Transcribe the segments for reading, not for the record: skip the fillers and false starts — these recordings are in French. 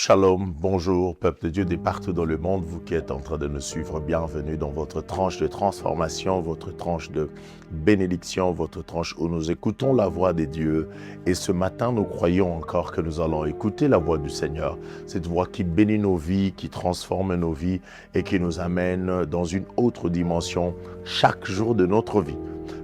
Shalom, bonjour, peuple de Dieu de partout dans le monde, vous qui êtes en train de nous suivre, bienvenue dans votre tranche de transformation, votre tranche de bénédiction, votre tranche où nous écoutons la voix des dieux. Et ce matin, nous croyons encore que nous allons écouter la voix du Seigneur, cette voix qui bénit nos vies, qui transforme nos vies et qui nous amène dans une autre dimension chaque jour de notre vie.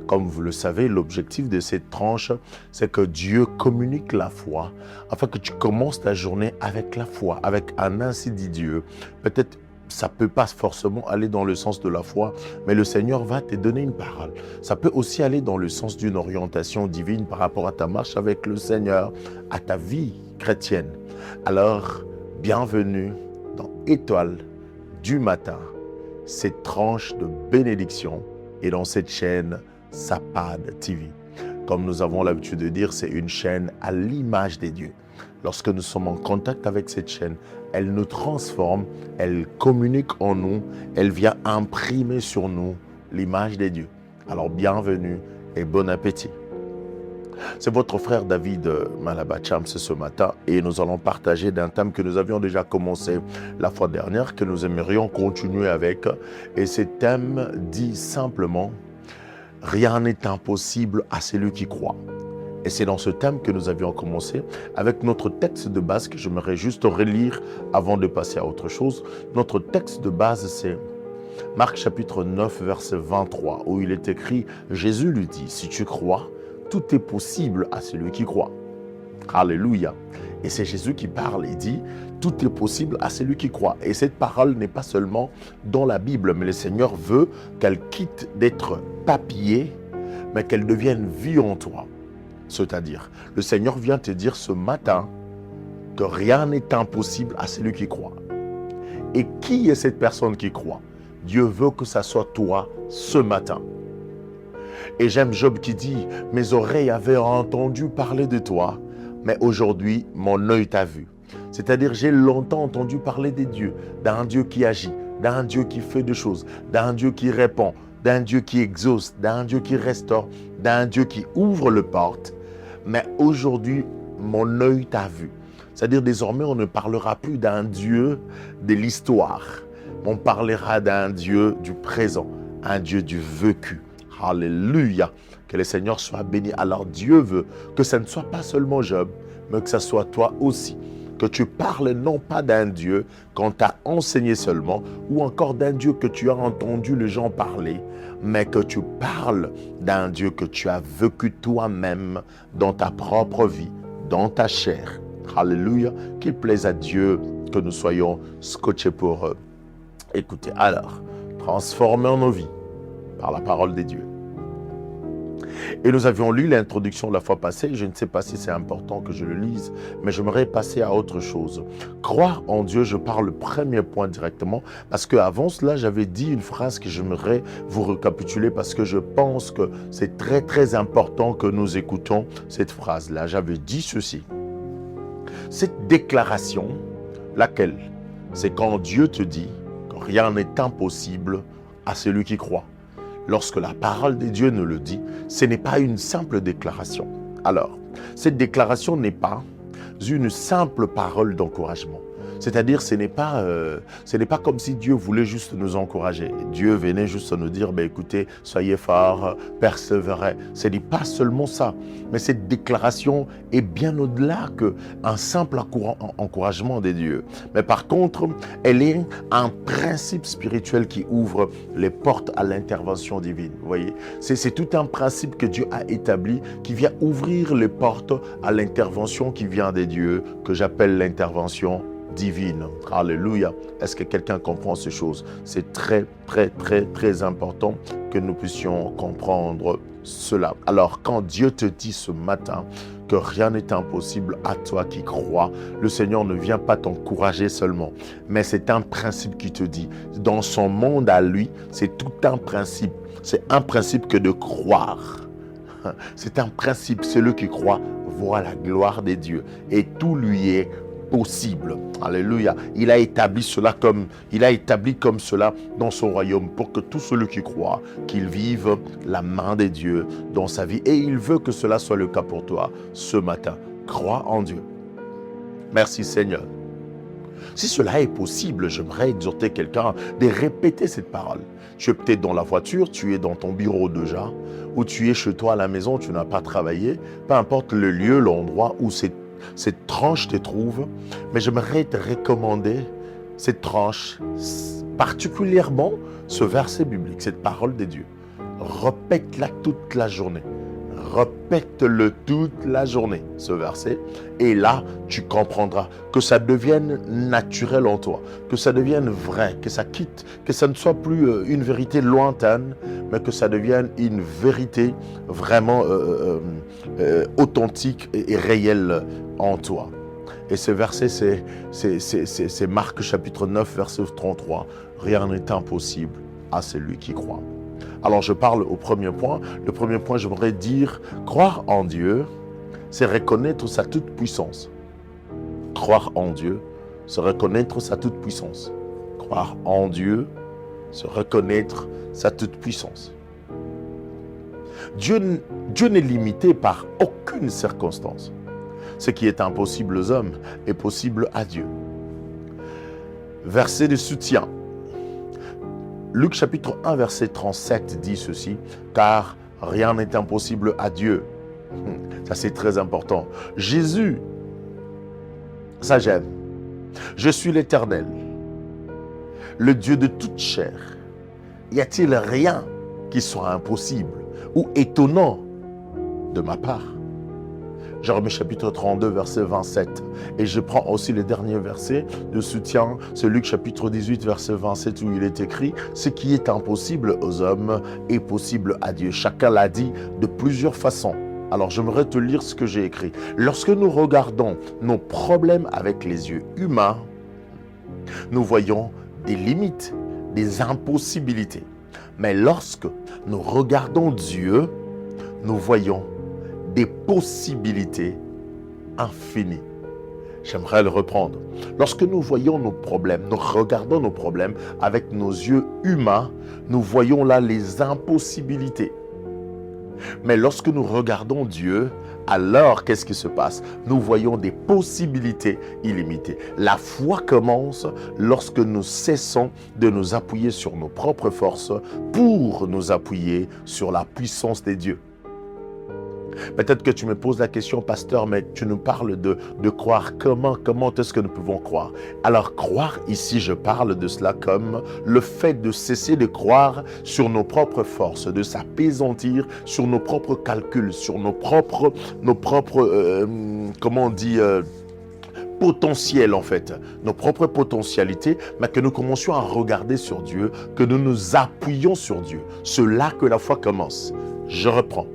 Comme vous le savez, l'objectif de cette tranche, c'est que Dieu communique la foi, afin que tu commences ta journée avec la foi, avec un ainsi dit Dieu. Peut-être ça ne peut pas forcément aller dans le sens de la foi, mais le Seigneur va te donner une parole. Ça peut aussi aller dans le sens d'une orientation divine par rapport à ta marche avec le Seigneur, à ta vie chrétienne. Alors, bienvenue dans Étoile du matin, cette tranche de bénédiction et dans cette chaîne Sapad TV. Comme nous avons l'habitude de dire, c'est une chaîne à l'image des dieux. Lorsque nous sommes en contact avec cette chaîne, elle nous transforme, elle communique en nous, elle vient imprimer sur nous l'image des dieux. Alors bienvenue et bon appétit. C'est votre frère David Malabacham ce matin et nous allons partager d'un thème que nous avions déjà commencé la fois dernière, que nous aimerions continuer avec. Et ce thème dit simplement: rien n'est impossible à celui qui croit. Et c'est dans ce thème que nous avions commencé avec notre texte de base que j'aimerais juste relire avant de passer à autre chose. Notre texte de base, c'est Marc chapitre 9, verset 23, où il est écrit: Jésus lui dit, si tu crois, tout est possible à celui qui croit. Alléluia. Et c'est Jésus qui parle, il dit, tout est possible à celui qui croit. Et cette parole n'est pas seulement dans la Bible, mais le Seigneur veut qu'elle quitte d'être papier, mais qu'elle devienne vie en toi. C'est-à-dire, le Seigneur vient te dire ce matin que rien n'est impossible à celui qui croit. Et qui est cette personne qui croit? Dieu veut que ça soit toi ce matin. Et j'aime Job qui dit, mes oreilles avaient entendu parler de toi, mais aujourd'hui, mon œil t'a vu. C'est-à-dire, j'ai longtemps entendu parler des dieux, d'un Dieu qui agit, d'un Dieu qui fait des choses, d'un Dieu qui répond, d'un Dieu qui exauce, d'un Dieu qui restaure, d'un Dieu qui ouvre les portes. Mais aujourd'hui, mon œil t'a vu. C'est-à-dire, désormais, on ne parlera plus d'un Dieu de l'histoire. On parlera d'un Dieu du présent, un Dieu du vécu. Alléluia. Que le Seigneur soit béni. Alors Dieu veut que ce ne soit pas seulement Job, mais que ce soit toi aussi. Que tu parles non pas d'un Dieu qu'on t'a enseigné seulement, ou encore d'un Dieu que tu as entendu les gens parler, mais que tu parles d'un Dieu que tu as vécu toi-même dans ta propre vie, dans ta chair. Alléluia. Qu'il plaise à Dieu que nous soyons scotchés pour écouter. Alors, transformons nos vies par la parole des dieux. Et nous avions lu l'introduction la fois passée, je ne sais pas si c'est important que je le lise, mais j'aimerais passer à autre chose. Croire en Dieu, je parle le premier point directement, parce qu'avant cela, j'avais dit une phrase que j'aimerais vous récapituler, parce que je pense que c'est très très important que nous écoutons cette phrase-là. J'avais dit ceci. Cette déclaration, laquelle? C'est quand Dieu te dit que rien n'est impossible à celui qui croit. Lorsque la parole de Dieu nous le dit, ce n'est pas une simple déclaration. Alors, cette déclaration n'est pas une simple parole d'encouragement. C'est-à-dire, ce n'est pas comme si Dieu voulait juste nous encourager. Dieu venait juste nous dire, écoutez, soyez forts, persévérez. Ce n'est pas seulement ça. Mais cette déclaration est bien au-delà qu'un simple encouragement des dieux. Mais par contre, elle est un principe spirituel qui ouvre les portes à l'intervention divine. Vous voyez, c'est tout un principe que Dieu a établi qui vient ouvrir les portes à l'intervention qui vient des dieux, que j'appelle l'intervention divine. Alléluia. Est-ce que quelqu'un comprend ces choses? C'est très, très, très, très important que nous puissions comprendre cela. Alors, quand Dieu te dit ce matin que rien n'est impossible à toi qui crois, le Seigneur ne vient pas t'encourager seulement, mais c'est un principe qui te dit, dans son monde à lui, c'est tout un principe. C'est un principe que de croire. C'est un principe, celui qui croit voit la gloire des dieux et tout lui est possible. Alléluia. Il a établi comme cela dans son royaume pour que tout celui qui croit qu'il vive la main des dieux dans sa vie. Et il veut que cela soit le cas pour toi ce matin. Crois en Dieu. Merci Seigneur. Si cela est possible, j'aimerais exhorter quelqu'un de répéter cette parole. Tu es peut-être dans la voiture, tu es dans ton bureau déjà, ou tu es chez toi à la maison, tu n'as pas travaillé, peu importe le lieu, l'endroit où cette tranche te trouve, mais j'aimerais te recommander cette tranche, particulièrement ce verset biblique, cette parole de Dieu. Répète-la toute la journée. Répète-le toute la journée, ce verset. Et là, tu comprendras que ça devienne naturel en toi, que ça devienne vrai, que ça quitte, que ça ne soit plus une vérité lointaine, mais que ça devienne une vérité vraiment authentique et réelle en toi. Et ce verset, c'est Marc chapitre 9, verset 33. Rien n'est impossible à celui qui croit. Alors je parle au premier point. Le premier point, j'aimerais dire, croire en Dieu, c'est reconnaître sa toute-puissance. Croire en Dieu, c'est reconnaître sa toute-puissance. Croire en Dieu, c'est reconnaître sa toute-puissance. Dieu n'est limité par aucune circonstance. Ce qui est impossible aux hommes est possible à Dieu. Verset de soutien. Luc chapitre 1, verset 37 dit ceci, « Car rien n'est impossible à Dieu. » Ça, c'est très important. Jésus, ça j'aime. « Je suis l'Éternel, le Dieu de toute chair. Y a-t-il rien qui soit impossible ou étonnant de ma part ?» Jérémie chapitre 32, verset 27. Et je prends aussi le dernier verset de soutien, c'est Luc chapitre 18, verset 27, où il est écrit « Ce qui est impossible aux hommes est possible à Dieu. » Chacun l'a dit de plusieurs façons. Alors j'aimerais te lire ce que j'ai écrit. Lorsque nous regardons nos problèmes avec les yeux humains, nous voyons des limites, des impossibilités. Mais lorsque nous regardons Dieu, nous voyons des possibilités infinies. J'aimerais le reprendre. Lorsque nous voyons nos problèmes, nous regardons nos problèmes avec nos yeux humains, nous voyons là les impossibilités. Mais lorsque nous regardons Dieu, alors qu'est-ce qui se passe? Nous voyons des possibilités illimitées. La foi commence lorsque nous cessons de nous appuyer sur nos propres forces pour nous appuyer sur la puissance de Dieu. Peut-être que tu me poses la question, pasteur, mais tu nous parles de croire. Comment est-ce que nous pouvons croire? Alors, croire ici, je parle de cela comme le fait de cesser de croire sur nos propres forces, de s'appesantir sur nos propres calculs, sur nos propres comment on dit, potentiel en fait, nos propres potentialités, mais que nous commencions à regarder sur Dieu, que nous nous appuyons sur Dieu. C'est là que la foi commence. Je reprends.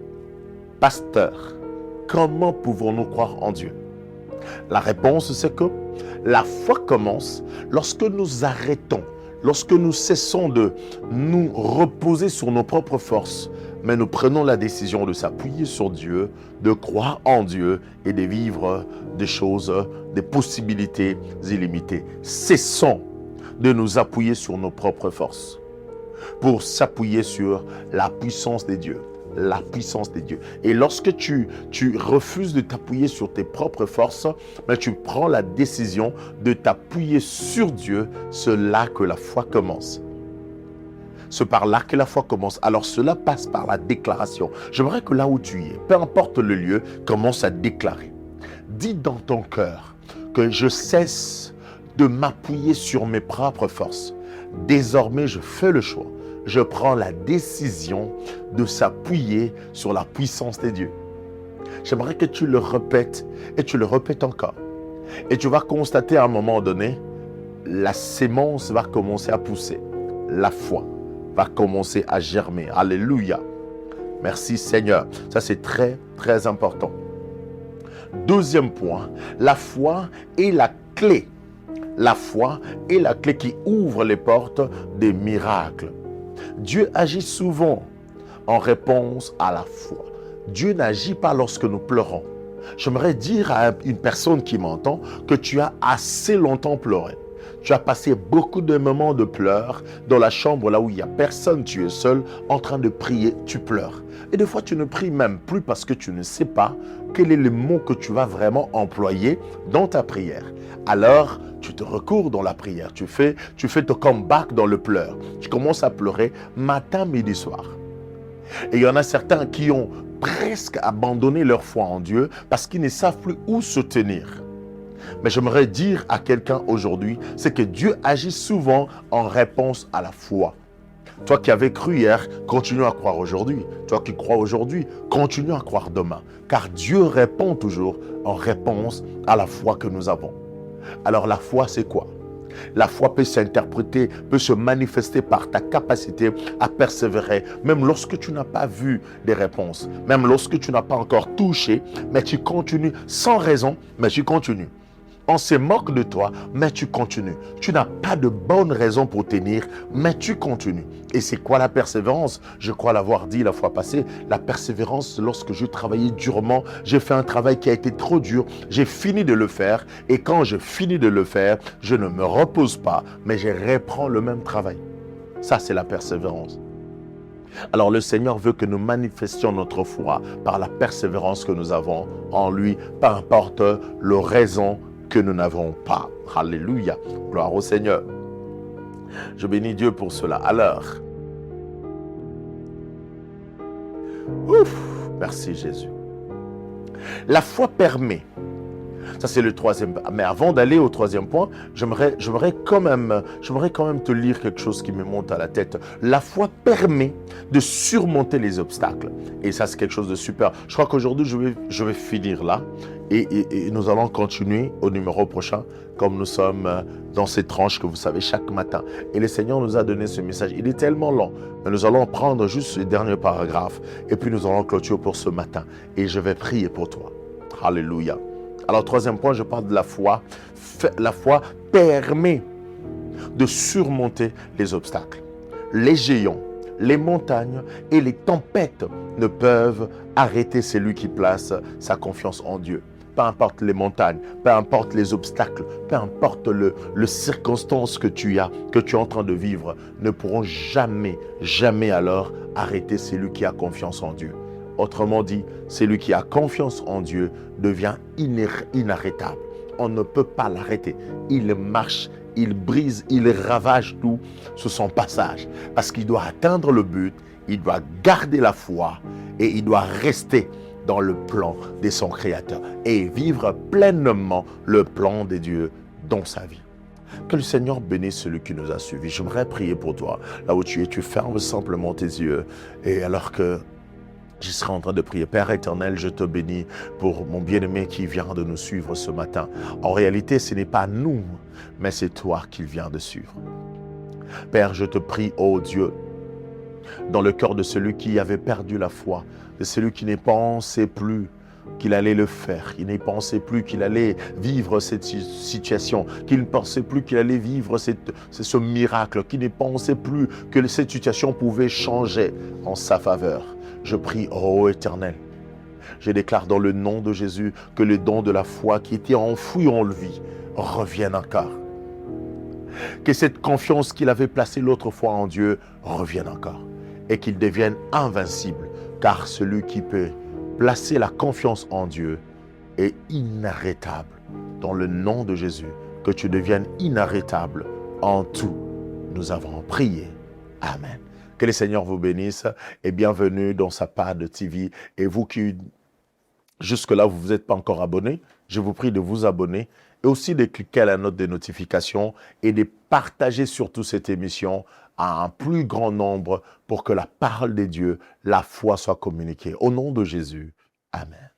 Pasteur, comment pouvons-nous croire en Dieu? La réponse, c'est que la foi commence lorsque nous arrêtons, lorsque nous cessons de nous reposer sur nos propres forces, mais nous prenons la décision de s'appuyer sur Dieu, de croire en Dieu et de vivre des choses, des possibilités illimitées. Cessons de nous appuyer sur nos propres forces pour s'appuyer sur la puissance de Dieu. La puissance de Dieu. Et lorsque tu refuses de t'appuyer sur tes propres forces, mais tu prends la décision de t'appuyer sur Dieu, c'est là que la foi commence. C'est par là que la foi commence. Alors cela passe par la déclaration. J'aimerais que là où tu es, peu importe le lieu, commence à déclarer. Dis dans ton cœur que je cesse de m'appuyer sur mes propres forces. Désormais, je fais le choix. Je prends la décision de s'appuyer sur la puissance de Dieu. J'aimerais que tu le répètes et tu le répètes encore. Et tu vas constater à un moment donné, la sémence va commencer à pousser. La foi va commencer à germer. Alléluia. Merci Seigneur. Ça c'est très très important. Deuxième point, la foi est la clé. La foi est la clé qui ouvre les portes des miracles. Dieu agit souvent en réponse à la foi. Dieu n'agit pas lorsque nous pleurons. J'aimerais dire à une personne qui m'entend que tu as assez longtemps pleuré. Tu as passé beaucoup de moments de pleurs dans la chambre là où il n'y a personne, tu es seul en train de prier, tu pleures. Et des fois, tu ne pries même plus parce que tu ne sais pas quel est le mot que tu vas vraiment employer dans ta prière. Alors, tu te recours dans la prière, tu fais ton comeback dans le pleur. Tu commences à pleurer matin, midi, soir. Et il y en a certains qui ont presque abandonné leur foi en Dieu parce qu'ils ne savent plus où se tenir. Mais j'aimerais dire à quelqu'un aujourd'hui, c'est que Dieu agit souvent en réponse à la foi. Toi qui avais cru hier, continue à croire aujourd'hui. Toi qui crois aujourd'hui, continue à croire demain. Car Dieu répond toujours en réponse à la foi que nous avons. Alors la foi, c'est quoi? La foi peut s'interpréter, peut se manifester par ta capacité à persévérer, même lorsque tu n'as pas vu des réponses, même lorsque tu n'as pas encore touché, mais tu continues sans raison, mais tu continues. On se moque de toi, mais tu continues. Tu n'as pas de bonne raison pour tenir, mais tu continues. Et c'est quoi la persévérance? Je crois l'avoir dit la fois passée. La persévérance, lorsque je travaillais durement, j'ai fait un travail qui a été trop dur. J'ai fini de le faire. Et quand je finis de le faire, je ne me repose pas, mais je reprends le même travail. Ça, c'est la persévérance. Alors le Seigneur veut que nous manifestions notre foi par la persévérance que nous avons en lui, peu importe le raison que nous n'avons pas. Alléluia. Gloire au Seigneur. Je bénis Dieu pour cela. Alors, merci Jésus. La foi permet. Ça, c'est le troisième. Mais avant d'aller au troisième point, j'aimerais quand même te lire quelque chose qui me monte à la tête. La foi permet de surmonter les obstacles. Et ça, c'est quelque chose de super. Je crois qu'aujourd'hui, je vais finir là. Et nous allons continuer au numéro prochain, comme nous sommes dans ces tranches que vous savez chaque matin. Et le Seigneur nous a donné ce message. Il est tellement long, mais nous allons prendre juste ce dernier paragraphe. Et puis nous allons clôturer pour ce matin. Et je vais prier pour toi. Alléluia. Alors, troisième point, je parle de la foi. La foi permet de surmonter les obstacles. Les géants, les montagnes et les tempêtes ne peuvent arrêter celui qui place sa confiance en Dieu. Peu importe les montagnes, peu importe les obstacles, peu importe les circonstances que tu es en train de vivre, ne pourront jamais alors arrêter celui qui a confiance en Dieu. Autrement dit, celui qui a confiance en Dieu devient inarrêtable. On ne peut pas l'arrêter. Il marche, il brise, il ravage tout sur son passage. Parce qu'il doit atteindre le but, il doit garder la foi et il doit rester dans le plan de son Créateur et vivre pleinement le plan de Dieu dans sa vie. Que le Seigneur bénisse celui qui nous a suivis. J'aimerais prier pour toi. Là où tu es, tu fermes simplement tes yeux. Et alors que je serai en train de prier. Père éternel, je te bénis pour mon bien-aimé qui vient de nous suivre ce matin. En réalité, ce n'est pas nous, mais c'est toi qu'il vient de suivre. Père, je te prie, ô Dieu, dans le cœur de celui qui avait perdu la foi, de celui qui ne pensait plus qu'il allait le faire, il ne pensait plus qu'il allait vivre cette situation, qu'il ne pensait plus qu'il allait vivre ce miracle, qu'il ne pensait plus que cette situation pouvait changer en sa faveur. Je prie, ô Éternel, je déclare dans le nom de Jésus que le don de la foi qui était enfoui en lui revienne encore. Que cette confiance qu'il avait placée l'autre fois en Dieu revienne encore. Et qu'il devienne invincible. Car celui qui peut placer la confiance en Dieu est inarrêtable. Dans le nom de Jésus, que tu deviennes inarrêtable en tout. Nous avons prié. Amen. Que le Seigneur vous bénisse et bienvenue dans sa part de TV. Et vous qui, jusque-là, vous ne vous êtes pas encore abonné, je vous prie de vous abonner et aussi de cliquer à la note de notification et de partager surtout cette émission à un plus grand nombre pour que la parole de Dieu, la foi soit communiquée. Au nom de Jésus, Amen.